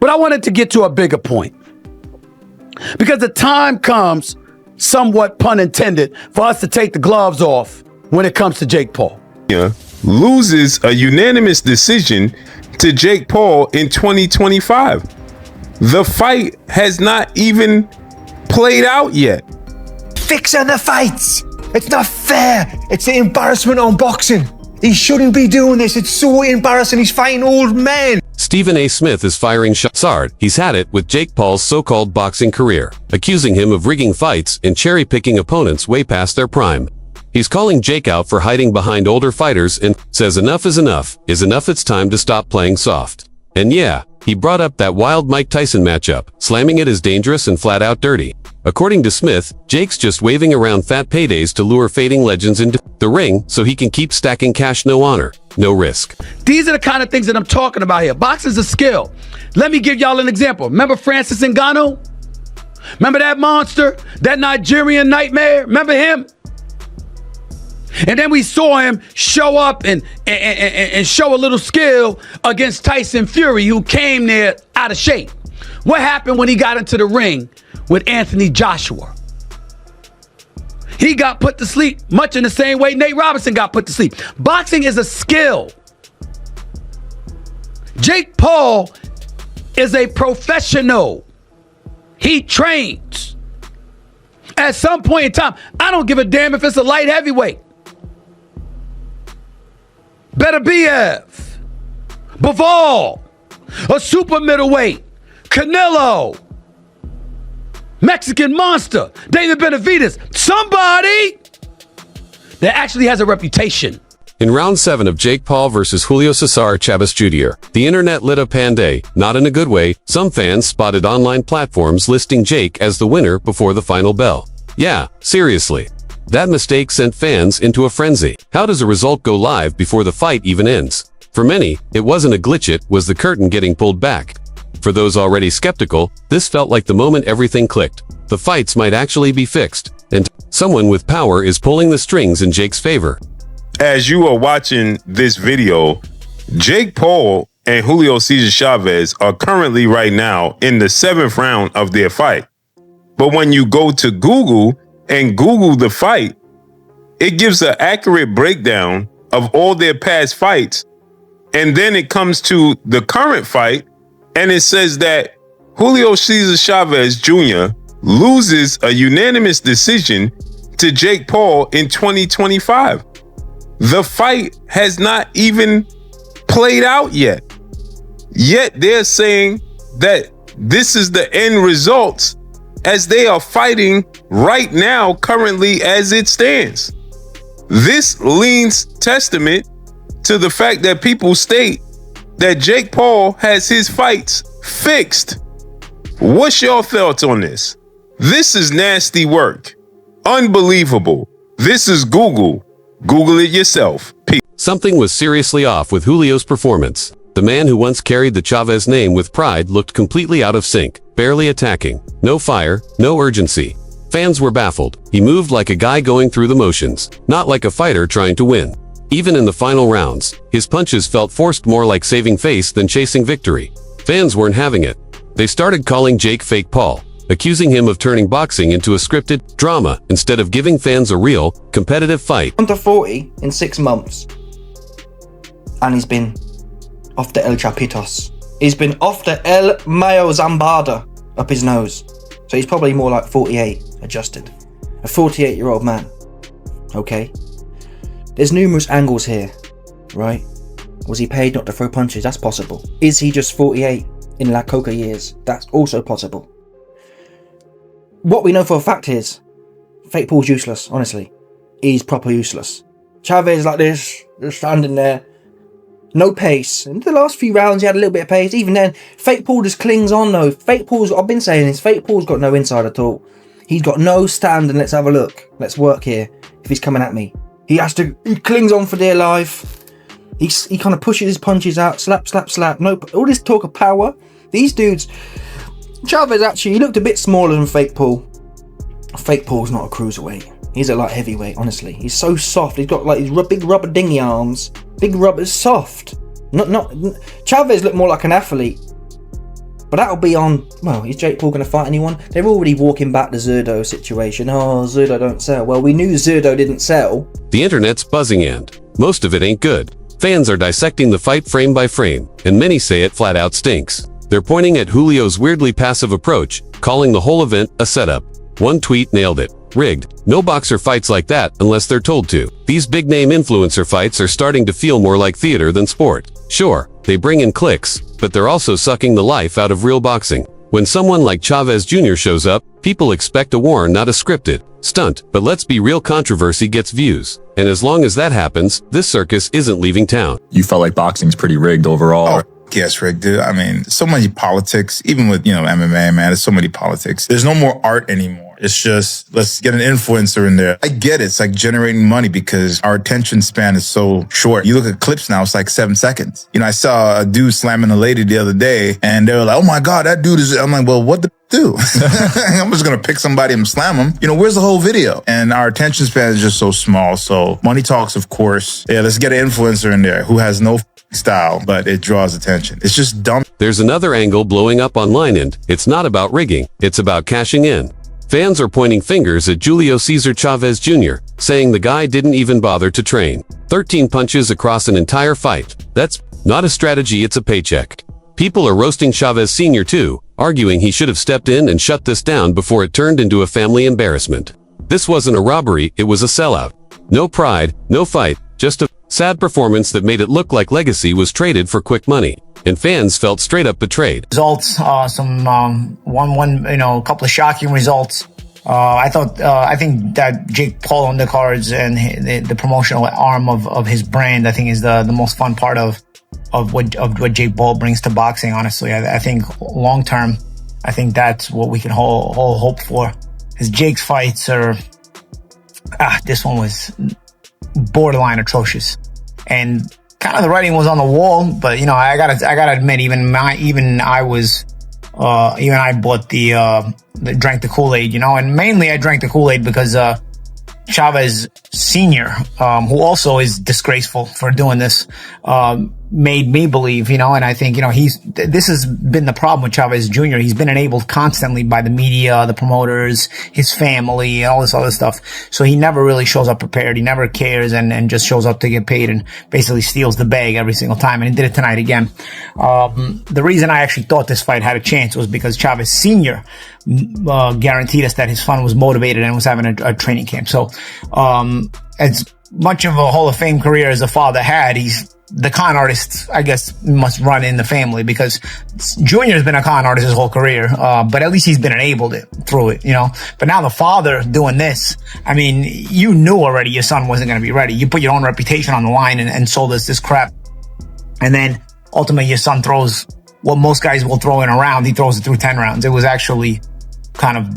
But I wanted to get to a bigger point. Because the time comes, somewhat pun intended, for us to take the gloves off when it comes to Jake Paul. Loses a unanimous decision to Jake Paul in 2025. The fight has not even played out yet. Fixing the fights. It's not fair. It's an embarrassment on boxing. He shouldn't be doing this. It's so embarrassing. He's fighting old men. Stephen A. Smith is firing shots hard. He's had it with Jake Paul's so-called boxing career, accusing him of rigging fights and cherry-picking opponents way past their prime. He's calling Jake out for hiding behind older fighters and says enough is enough, it's time to stop playing soft. And yeah, he brought up that wild Mike Tyson matchup, slamming it as dangerous and flat-out dirty. According to Smith, Jake's just waving around fat paydays to lure fading legends into the ring so he can keep stacking cash, no honor, no risk. These are the kind of things that I'm talking about here. Boxing's a skill. Let me give y'all an example. Remember Francis Ngannou? Remember that monster? That Nigerian nightmare? Remember him? And then we saw him show up and show a little skill against Tyson Fury, who came there out of shape. What happened when he got into the ring with Anthony Joshua? He got put to sleep much in the same way Nate Robinson got put to sleep. Boxing is a skill. Jake Paul is a professional. He trains. At some point in time, I don't give a damn if it's a light heavyweight. Beterbiev, Bivol, a super middleweight, Canelo, Mexican monster, David Benavidez, somebody that actually has a reputation. In round 7 of Jake Paul versus Julio Cesar Chavez Jr., the internet lit up panday, not in a good way. Some fans spotted online platforms listing Jake as the winner before the final bell. Yeah, seriously. That mistake sent fans into a frenzy. How does a result go live before the fight even ends? For many, it wasn't a glitch, it was the curtain getting pulled back. For those already skeptical, this felt like the moment everything clicked. The fights might actually be fixed, and someone with power is pulling the strings in Jake's favor. As you are watching this video, Jake Paul and Julio Cesar Chavez are currently right now in the 7th round of their fight. But when you go to Google and Google the fight, it gives an accurate breakdown of all their past fights. And then it comes to the current fight, and it says that Julio Cesar Chavez Jr. loses a unanimous decision to Jake Paul in 2025. The fight has not even played out yet. Yet they're saying that this is the end results as they are fighting right now, currently as it stands. This leans testament to the fact that people state that Jake Paul has his fights fixed. What's your thoughts on this? This is nasty work. Unbelievable. This is Google. Google it yourself. Peace. Something was seriously off with Julio's performance. The man who once carried the Chavez name with pride looked completely out of sync, barely attacking. No fire, no urgency. Fans were baffled. He moved like a guy going through the motions, not like a fighter trying to win. Even in the final rounds, his punches felt forced, more like saving face than chasing victory. Fans weren't having it. They started calling Jake Fake Paul, accusing him of turning boxing into a scripted drama instead of giving fans a real, competitive fight. Under 40 in 6 months. And he's been off the El Chapitos. He's been off the El Mayo Zambada up his nose. So he's probably more like 48 adjusted. A 48-year-old man. Okay? There's numerous angles here, right? Was he paid not to throw punches? That's possible. Is he just 48 in La Coca years? That's also possible. What we know for a fact is, Fake Paul's useless, honestly. He's proper useless. Chavez like this, just standing there. No pace. In the last few rounds, he had a little bit of pace. Even then, Fake Paul just clings on though. Fake Paul's, I've been saying this, Fake Paul's got no inside at all. He's got no stand, and let's have a look. Let's work here. If he's coming at me. He clings on for dear life. He kind of pushes his punches out. Slap, slap, slap. No, all this talk of power. These dudes, Chavez actually, he looked a bit smaller than Fake Paul. Fake Paul's not a cruiserweight. He's a light heavyweight, honestly. He's so soft. He's got like these big rubber dingy arms. Big rubber, soft. Not Chavez looked more like an athlete. But that'll be on, well, is Jake Paul going to fight anyone? They're already walking back the Zerdo situation. Oh, Zerdo don't sell. Well, we knew Zerdo didn't sell. The internet's buzzing and most of it ain't good. Fans are dissecting the fight frame by frame, and many say it flat out stinks. They're pointing at Julio's weirdly passive approach, calling the whole event a setup. One tweet nailed it. Rigged. No boxer fights like that unless they're told to. These big-name influencer fights are starting to feel more like theater than sport. Sure, they bring in clicks, but they're also sucking the life out of real boxing. When someone like Chavez Jr. shows up, people expect a war, not a scripted stunt. But let's be real, controversy gets views. And as long as that happens, this circus isn't leaving town. You felt like boxing's pretty rigged overall. Yes, Rick, dude. I mean, so many politics, even with, MMA, man, there's so many politics. There's no more art anymore. It's just, let's get an influencer in there. I get it. It's like generating money because our attention span is so short. You look at clips now, it's like 7 seconds. I saw a dude slamming a lady the other day and they were like, oh my God, that dude is, I'm like, well, what the do? I'm just going to pick somebody and slam them. Where's the whole video? And our attention span is just so small. So money talks, of course. Yeah, let's get an influencer in there who has no style, but it draws attention. It's just dumb. There's another angle blowing up online, and it's not about rigging, it's about cashing in. Fans are pointing fingers at Julio Cesar Chavez Jr., saying the guy didn't even bother to train. 13 punches across an entire fight. That's not a strategy, it's a paycheck. People are roasting Chavez Sr. too, arguing he should have stepped in and shut this down before it turned into a family embarrassment. This wasn't a robbery, it was a sellout. No pride, no fight, just a sad performance that made it look like legacy was traded for quick money. And fans felt straight up betrayed. Results, a couple of shocking results. I think that Jake Paul undercards and the promotional arm of his brand, I think, is the most fun part of what Jake Paul brings to boxing. Honestly, I think long term, I think that's what we can all hope for. Because Jake's fights are, this one was borderline atrocious, and kind of the writing was on the wall. But I gotta admit, even I bought drank the Kool-Aid, and mainly I drank the Kool-Aid because Chavez Sr., who also is disgraceful for doing this, made me believe, and I think, this has been the problem with Chavez Jr. He's been enabled constantly by the media, the promoters, his family, and all this other stuff. So he never really shows up prepared. He never cares and just shows up to get paid and basically steals the bag every single time. And he did it tonight again. The reason I actually thought this fight had a chance was because Chavez Sr. Guaranteed us that his son was motivated and was having a training camp. So, as much of a Hall of Fame career as a father had, he's the con artist, I guess, must run in the family, because Junior's been a con artist his whole career, but at least he's been enabled through it, But now the father doing this, I mean, you knew already your son wasn't going to be ready. You put your own reputation on the line and sold us this crap. And then ultimately your son throws what most guys will throw in a round. He throws it through 10 rounds. It was actually kind of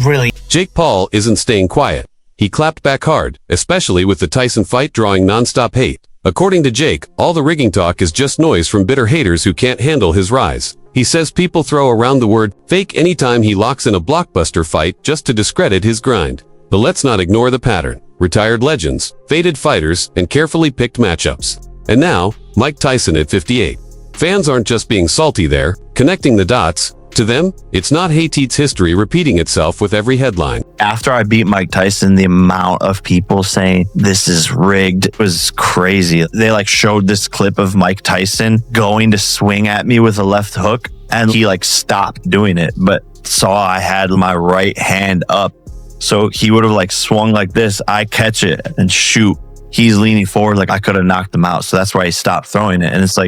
really. Jake Paul isn't staying quiet. He clapped back hard, especially with the Tyson fight drawing nonstop hate. According to Jake, all the rigging talk is just noise from bitter haters who can't handle his rise. He says people throw around the word fake anytime he locks in a blockbuster fight just to discredit his grind. But let's not ignore the pattern. Retired legends, faded fighters, and carefully picked matchups. And now, Mike Tyson at 58. Fans aren't just being salty there, connecting the dots. To them, it's not Haiti's history repeating itself with every headline. After I beat Mike Tyson, the amount of people saying this is rigged was crazy. They showed this clip of Mike Tyson going to swing at me with a left hook, and he stopped doing it, but saw I had my right hand up. So he would have swung like this. I catch it and shoot. He's leaning forward I could have knocked him out. So that's why he stopped throwing it. And it's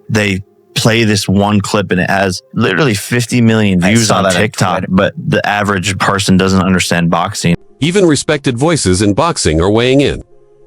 they play this one clip and it has literally 50 million views on TikTok, but the average person doesn't understand boxing. Even respected voices in boxing are weighing in.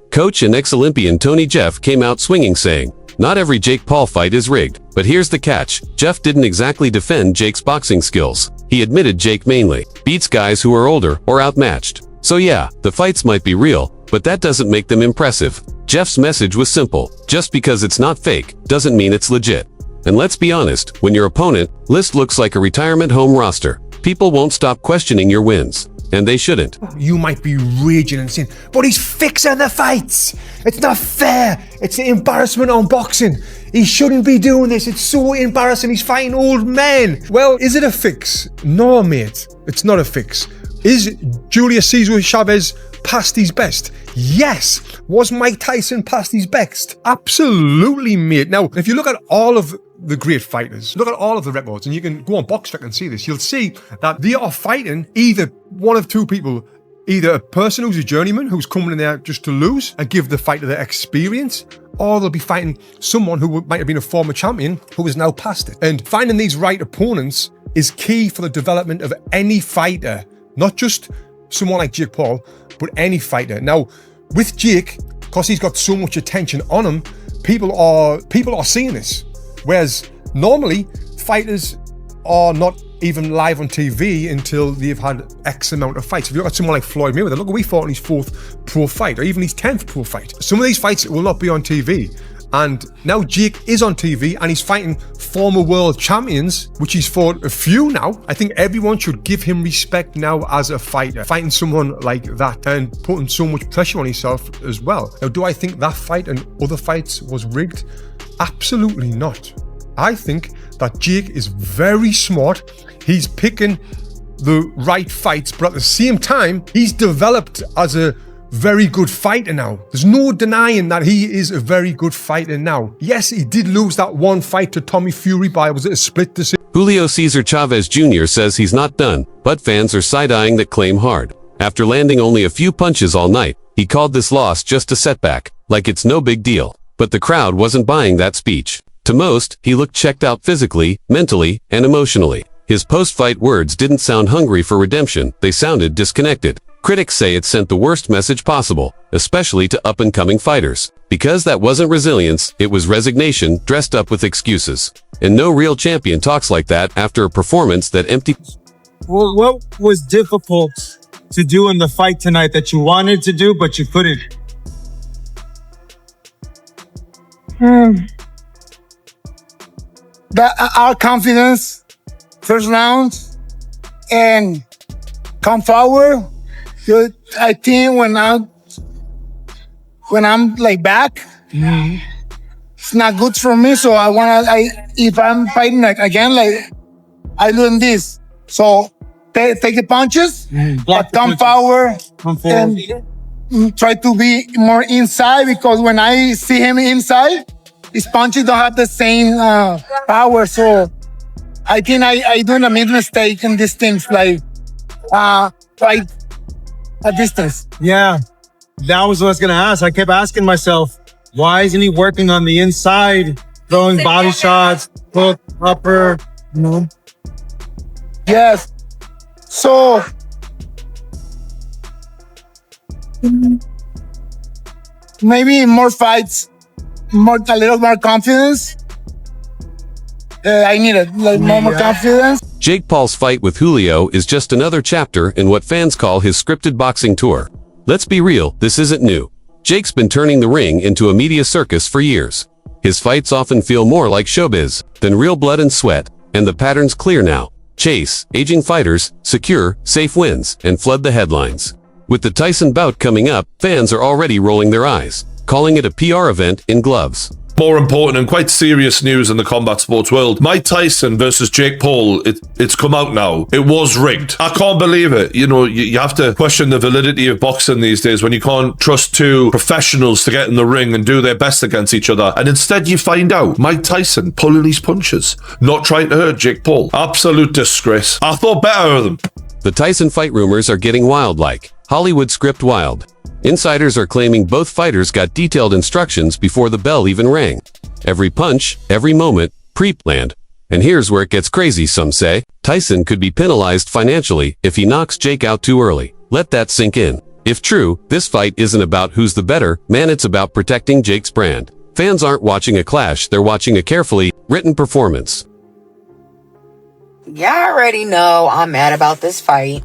Coach and ex-Olympian Tony Jeff came out swinging, saying, "Not every Jake Paul fight is rigged, but here's the catch. Jeff didn't exactly defend Jake's boxing skills. He admitted Jake mainly beats guys who are older or outmatched. So yeah, the fights might be real, but that doesn't make them impressive." Jeff's message was simple. Just because it's not fake doesn't mean it's legit. And let's be honest, when your opponent list looks like a retirement home roster, people won't stop questioning your wins. And they shouldn't. You might be raging and saying, but he's fixing the fights. It's not fair. It's an embarrassment on boxing. He shouldn't be doing this. It's so embarrassing. He's fighting old men. Well, is it a fix? No, mate. It's not a fix. Is Julio Cesar Chavez past his best? Yes. Was Mike Tyson past his best? Absolutely, mate. Now, if you look at all of the great fighters, look at all of the records, and you can go on Boxonic and see this, you'll see that they are fighting either one of two people, either a person who's a journeyman who's coming in there just to lose and give the fighter their experience, or they'll be fighting someone who might have been a former champion who is now past it. And finding these right opponents is key for the development of any fighter, not just someone like Jake Paul, but any fighter. Now, with Jake, because he's got so much attention on him, people are seeing this. Whereas normally, fighters are not even live on TV until they've had X amount of fights. If you look at someone like Floyd Mayweather, look, we fought in his 4th pro fight, or even his 10th pro fight. Some of these fights will not be on TV. And now Jake is on TV and he's fighting former world champions, which he's fought a few now. I think everyone should give him respect now as a fighter, fighting someone like that and putting so much pressure on himself as well. Now, do I think that fight and other fights was rigged? Absolutely not. I think that Jake is very smart. He's picking the right fights, but at the same time, he's developed as a very good fighter now. There's no denying that he is a very good fighter now. Yes, he did lose that one fight to Tommy Fury by, was it a split decision? Julio Cesar Chavez Jr. says he's not done, but fans are side-eyeing that claim hard. After landing only a few punches all night, he called this loss just a setback, like it's no big deal. But the crowd wasn't buying that speech. To most, he looked checked out physically, mentally, and emotionally. His post-fight words didn't sound hungry for redemption, they sounded disconnected. Critics say it sent the worst message possible, especially to up-and-coming fighters. Because that wasn't resilience, it was resignation dressed up with excuses. And no real champion talks like that after a performance that emptied. Well, what was difficult to do in the fight tonight that you wanted to do, but you couldn't? Our confidence, first round, and come forward. I think when I'm like back, it's not good for me. So if I'm fighting like again, like I doing this. So take the punches, but come forward and try to be more inside, because when I see him inside, his punches don't have the same power. So I think I doing a mistake in these things, like fight a distance. Yeah, that was what I was going to ask. I kept asking myself, why isn't he working on the inside, throwing body shots, hook, upper, you know? Yes. So maybe more fights, a little more confidence. I need it, like more confidence. Jake Paul's fight with Julio is just another chapter in what fans call his scripted boxing tour. Let's be real, this isn't new. Jake's been turning the ring into a media circus for years. His fights often feel more like showbiz than real blood and sweat, and the pattern's clear now. Chase, aging fighters, secure, safe wins, and flood the headlines. With the Tyson bout coming up, fans are already rolling their eyes, calling it a PR event in gloves. More important and quite serious news in the combat sports world. Mike Tyson versus Jake Paul, it's come out now. It was rigged. I can't believe it. You know, you have to question the validity of boxing these days when you can't trust two professionals to get in the ring and do their best against each other. And instead you find out Mike Tyson pulling his punches, not trying to hurt Jake Paul. Absolute disgrace. I thought better of them. The Tyson fight rumors are getting wild, like Hollywood script wild. Insiders are claiming both fighters got detailed instructions before the bell even rang. Every punch, every moment, pre-planned. And here's where it gets crazy, some say. Tyson could be penalized financially if he knocks Jake out too early. Let that sink in. If true, this fight isn't about who's the better man, it's about protecting Jake's brand. Fans aren't watching a clash, they're watching a carefully written performance. Y'all already know I'm mad about this fight.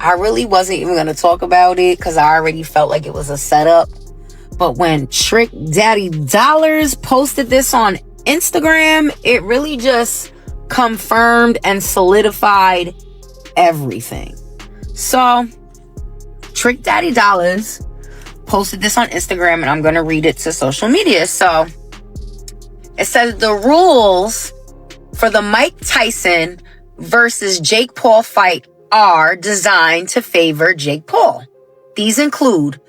I really wasn't even going to talk about it because I already felt like it was a setup. But when Trick Daddy Dollars posted this on Instagram, it really just confirmed and solidified everything. So, Trick Daddy Dollars posted this on Instagram, and I'm going to read it to social media. So it says the rules for the Mike Tyson versus Jake Paul fight are designed to favor Jake Paul. These include: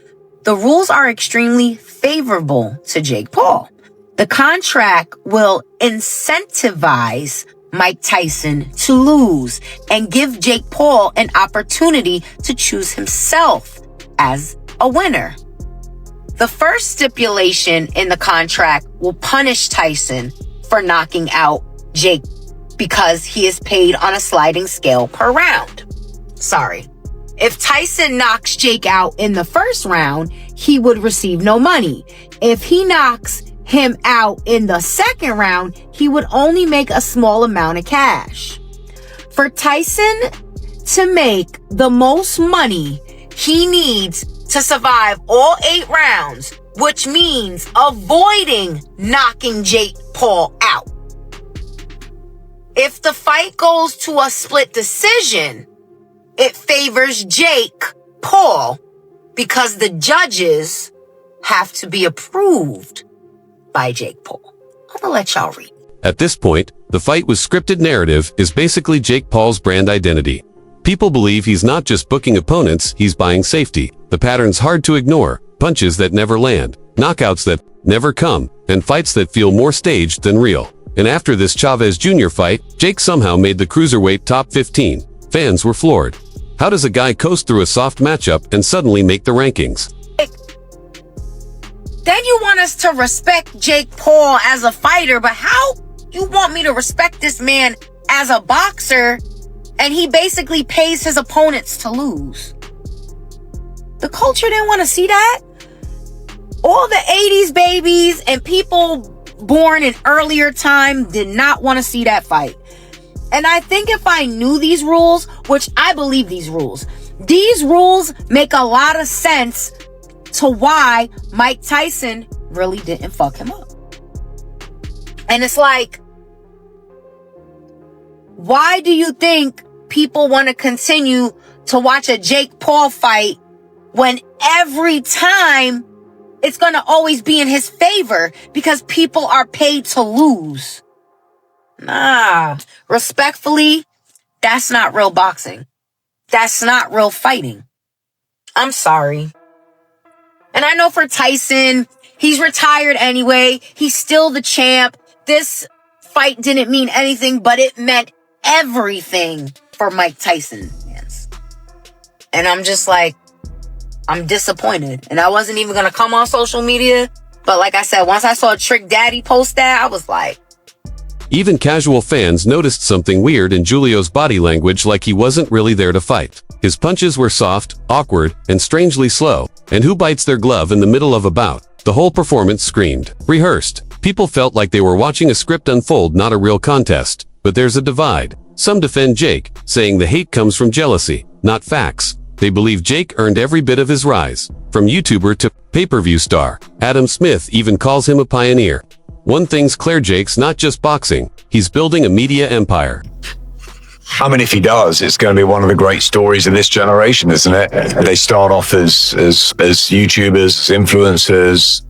the rules are extremely favorable to Jake Paul. The contract will incentivize Mike Tyson to lose and give Jake Paul an opportunity to choose himself as a winner. The first stipulation in the contract will punish Tyson for knocking out Jake because he is paid on a sliding scale per round. Sorry. If Tyson knocks Jake out in the first round, he would receive no money. If he knocks him out in the second round, he would only make a small amount of cash. For Tyson to make the most money, he needs to survive all 8 rounds, which means avoiding knocking Jake Paul out. If the fight goes to a split decision, it favors Jake Paul because the judges have to be approved by Jake Paul. I'm gonna let y'all read. At this point, the fight with scripted narrative is basically Jake Paul's brand identity. People believe he's not just booking opponents, he's buying safety. The pattern's hard to ignore: punches that never land, knockouts that never come, and fights that feel more staged than real. And after this Chavez Jr. fight, Jake somehow made the cruiserweight top 15. Fans were floored. How does a guy coast through a soft matchup and suddenly make the rankings? Then you want us to respect Jake Paul as a fighter, but how you want me to respect this man as a boxer and he basically pays his opponents to lose? The culture didn't want to see that. All the 80s babies and people born in earlier time did not want to see that fight. And I think if I knew these rules, which I believe these rules make a lot of sense to why Mike Tyson really didn't fuck him up. And it's like, why do you think people want to continue to watch a Jake Paul fight when every time it's going to always be in his favor because people are paid to lose? Nah, respectfully, that's not real boxing. That's not real fighting. I'm sorry. And I know for Tyson, he's retired anyway. He's still the champ. This fight didn't mean anything, but it meant everything for Mike Tyson fans. And I'm just like, I'm disappointed. And I wasn't even going to come on social media. But like I said, once I saw Trick Daddy post that, I was like, even casual fans noticed something weird in Julio's body language, like he wasn't really there to fight. His punches were soft, awkward, and strangely slow. And who bites their glove in the middle of a bout? The whole performance screamed rehearsed. People felt like they were watching a script unfold, not a real contest. But there's a divide. Some defend Jake, saying the hate comes from jealousy, not facts. They believe Jake earned every bit of his rise. From YouTuber to pay-per-view star, Adam Smith even calls him a pioneer. One thing's clear, Jake's not just boxing, he's building a media empire. I mean, if he does, it's going to be one of the great stories of this generation, isn't it? They start off as YouTubers, influencers.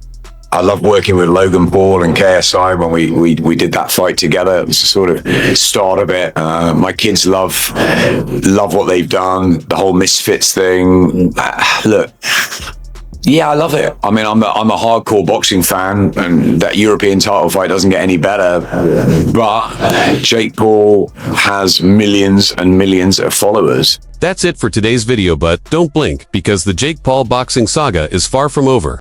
I love working with Logan Paul and KSI when we did that fight together. It was the sort of start of it. My kids love what they've done, the whole Misfits thing. Look, yeah, I love it. I mean, I'm a hardcore boxing fan, and that European title fight doesn't get any better. But Jake Paul has millions and millions of followers. That's it for today's video, but don't blink, because the Jake Paul boxing saga is far from over.